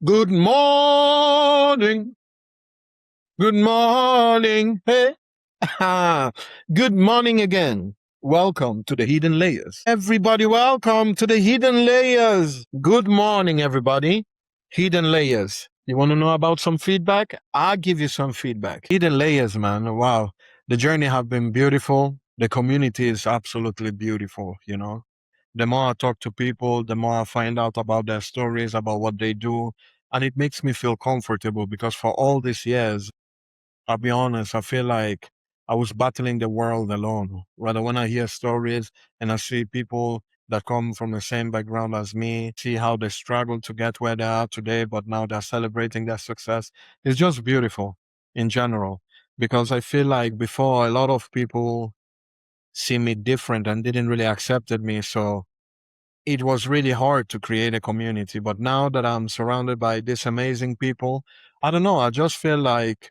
Good morning. Good morning. Hey. Good morning again. Welcome to the Hidden Layers. Everybody, welcome to the Hidden Layers. Good morning, everybody. Hidden Layers. You want to know about some feedback? I'll give you some feedback. Hidden Layers, man. Wow. The journey have been beautiful. The community is absolutely beautiful. The more I talk to people, the more I find out about their stories, about what they do. And it makes me feel comfortable because for all these years, I'll be honest, I feel like I was battling the world alone. Rather, when I hear stories and I see people that come from the same background as me, see how they struggle to get where they are today, but now they're celebrating their success, it's just beautiful in general. Because I feel like before, a lot of people see me different and didn't really accepted me. So it was really hard to create a community. But now that I'm surrounded by these amazing people, I don't know, I just feel like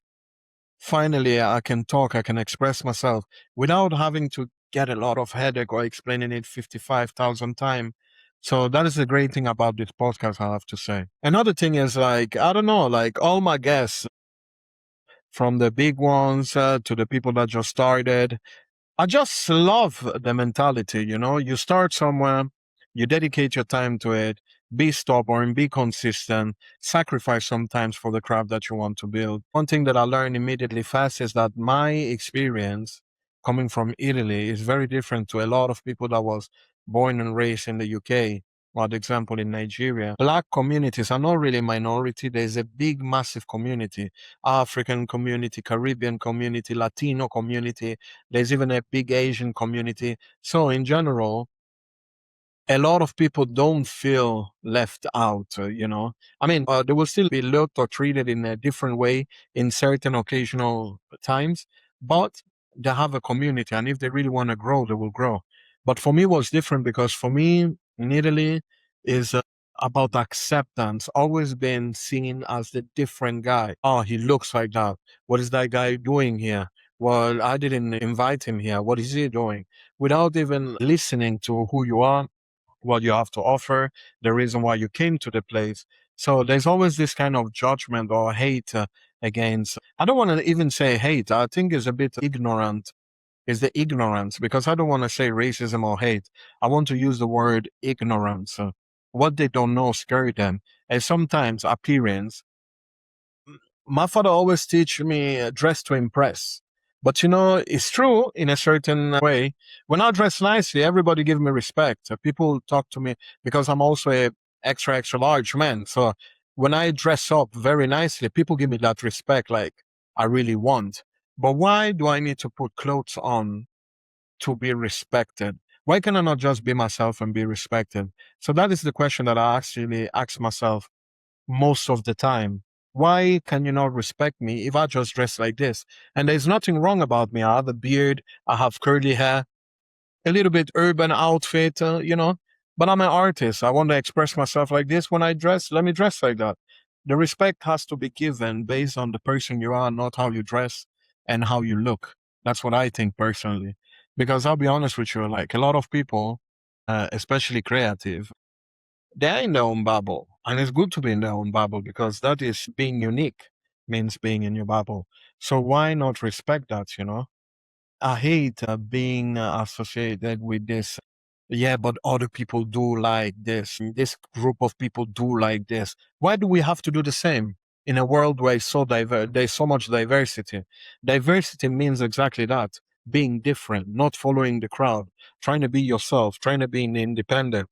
finally I can talk, I can express myself without having to get a lot of headache or explaining it 55,000 times. So that is the great thing about this podcast, I have to say. Another thing is like, I don't know, like all my guests, from the big ones to the people that just started, I just love the mentality, you start somewhere, you dedicate your time to it, be stubborn, be consistent, sacrifice sometimes for the craft that you want to build. One thing that I learned immediately fast is that my experience coming from Italy is very different to a lot of people that was born and raised in the UK. For example, in Nigeria, Black communities are not really minority. There's a big, massive community, African community, Caribbean community, Latino community. There's even a big Asian community. So in general, a lot of people don't feel left out. I mean, they will still be looked or treated in a different way in certain occasional times, but they have a community. And if they really want to grow, they will grow. But for me, it was different because for me, in Italy, is about acceptance, always been seen as the different guy. Oh, he looks like that. What is that guy doing here? Well, I didn't invite him here. What is he doing? Without even listening to who you are, what you have to offer, the reason why you came to the place. So there's always this kind of judgment or hate against. I don't want to even say hate. I think it's a bit ignorant. Is the ignorance, because I don't want to say racism or hate. I want to use the word ignorance. What they don't know scare them. And sometimes appearance, my father always teach me dress to impress. But it's true in a certain way. When I dress nicely, everybody give me respect. People talk to me because I'm also a extra, extra large man. So when I dress up very nicely, people give me that respect like I really want. But why do I need to put clothes on to be respected? Why can I not just be myself and be respected? So that is the question that I actually ask myself most of the time. Why can you not respect me if I just dress like this? And there's nothing wrong about me. I have a beard, I have curly hair, a little bit urban outfit, but I'm an artist. I want to express myself like this. When I dress, let me dress like that. The respect has to be given based on the person you are, not how you dress and how you look. That's what I think personally. Because I'll be honest with you, like a lot of people, especially creative, they're in their own bubble. And it's good to be in their own bubble because that is being unique, means being in your bubble. So why not respect that? I hate being associated with this. Yeah, but other people do like this. This group of people do like this. Why do we have to do the same in a world where it's so diverse? There's so much diversity. Diversity means exactly that: being different, not following the crowd, trying to be yourself, trying to be independent.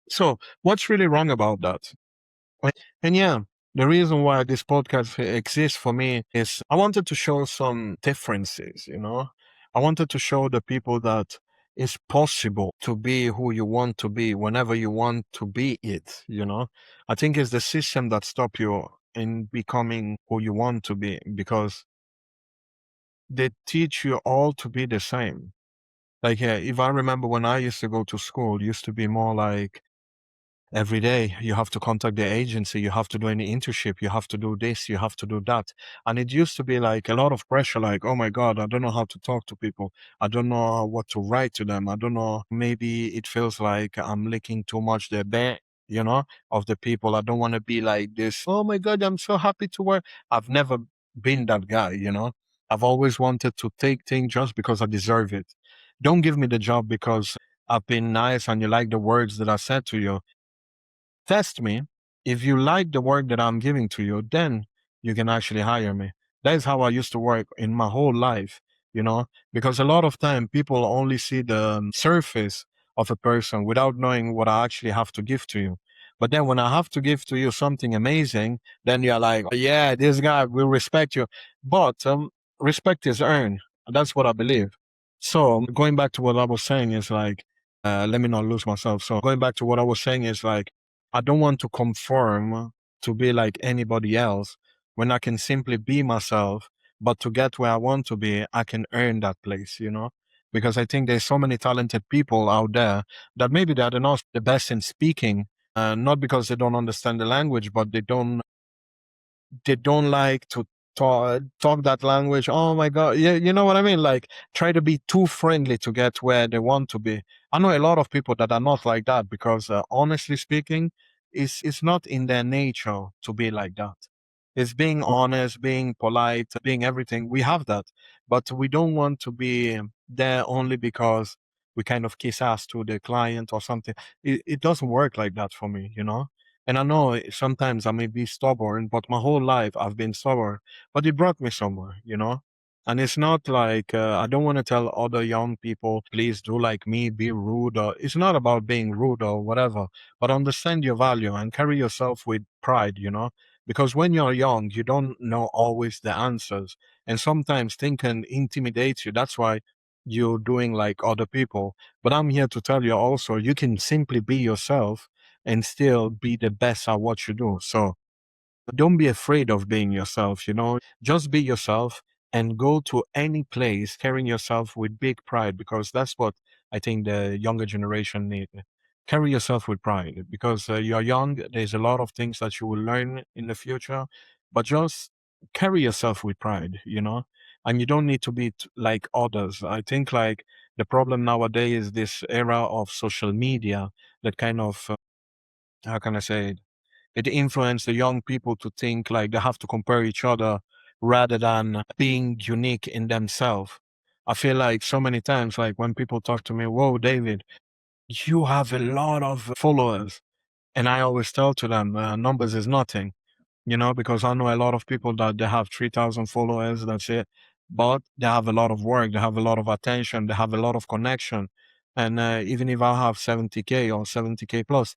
So, what's really wrong about that? And yeah, the reason why this podcast exists for me is I wanted to show some differences. I wanted to show the people that it's possible to be who you want to be whenever you want to be it. I think it's the system that stop you in becoming who you want to be because they teach you all to be the same. Like, yeah, if I remember when I used to go to school, it used to be more like every day you have to contact the agency, you have to do any internship, you have to do this, you have to do that. And it used to be like a lot of pressure, like, oh my God, I don't know how to talk to people. I don't know what to write to them. I don't know. Maybe it feels like I'm licking too much their back. of the people. I don't want to be like this. Oh my God, I'm so happy to work. I've never been that guy. I've always wanted to take things just because I deserve it. Don't give me the job because I've been nice and you like the words that I said to you. Test me. If you like the work that I'm giving to you, then you can actually hire me. That is how I used to work in my whole life, because a lot of time people only see the surface of a person without knowing what I actually have to give to you. But then when I have to give to you something amazing, then you're like, yeah, this guy will respect you. But respect is earned. That's what I believe. So going back to what I was saying is like, let me not lose myself. So going back to what I was saying is like, I don't want to conform to be like anybody else when I can simply be myself. But to get where I want to be, I can earn that place. Because I think there's so many talented people out there that maybe they're not the best in speaking, not because they don't understand the language, but they don't like to talk that language. Oh my God. Yeah, you know what I mean? Like try to be too friendly to get where they want to be. I know a lot of people that are not like that because honestly speaking, it's not in their nature to be like that. It's being honest, being polite, being everything. We have that, but we don't want to be there only because we kind of kiss ass to the client or something. It doesn't work like that for me. And I know sometimes I may be stubborn, but my whole life I've been stubborn. But it brought me somewhere. And it's not like I don't want to tell other young people, please do like me, be rude. Or it's not about being rude or whatever, but understand your value and carry yourself with pride. Because when you're young, you don't know always the answers. And sometimes things can intimidate you. That's why you're doing like other people. But I'm here to tell you also, you can simply be yourself and still be the best at what you do. So don't be afraid of being yourself. Just be yourself and go to any place carrying yourself with big pride because that's what I think the younger generation need. Carry yourself with pride because you're young. There's a lot of things that you will learn in the future, but just carry yourself with pride. And you don't need to be like others. I think like the problem nowadays is this era of social media that kind of how can I say it influenced the young people to think like they have to compare each other rather than being unique in themselves. I feel like so many times, like when people talk to me, whoa, David, you have a lot of followers. And I always tell to them, numbers is nothing, because I know a lot of people that they have 3,000 followers, that's it. But they have a lot of work, they have a lot of attention, they have a lot of connection. And even if I have 70K or 70K plus,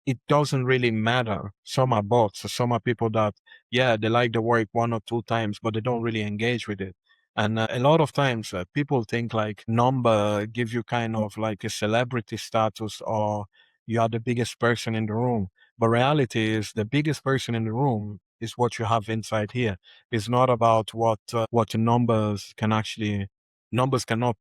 it doesn't really matter. Some are bots, so some are people that, yeah, they like the work one or two times, but they don't really engage with it. And a lot of times people think like number give you kind of like a celebrity status or you are the biggest person in the room. But reality is the biggest person in the room is what you have inside here. It's not about what the numbers cannot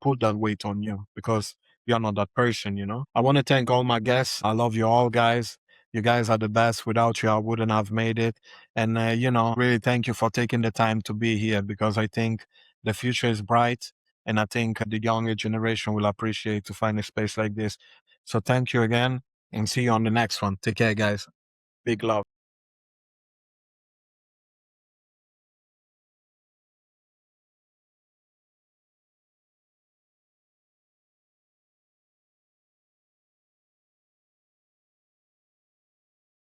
put that weight on you because you're not that person. I want to thank all my guests. I love you all, guys. You guys are the best. Without you, I wouldn't have made it. And, really thank you for taking the time to be here because I think the future is bright. And I think the younger generation will appreciate to find a space like this. So thank you again and see you on the next one. Take care, guys. Big love.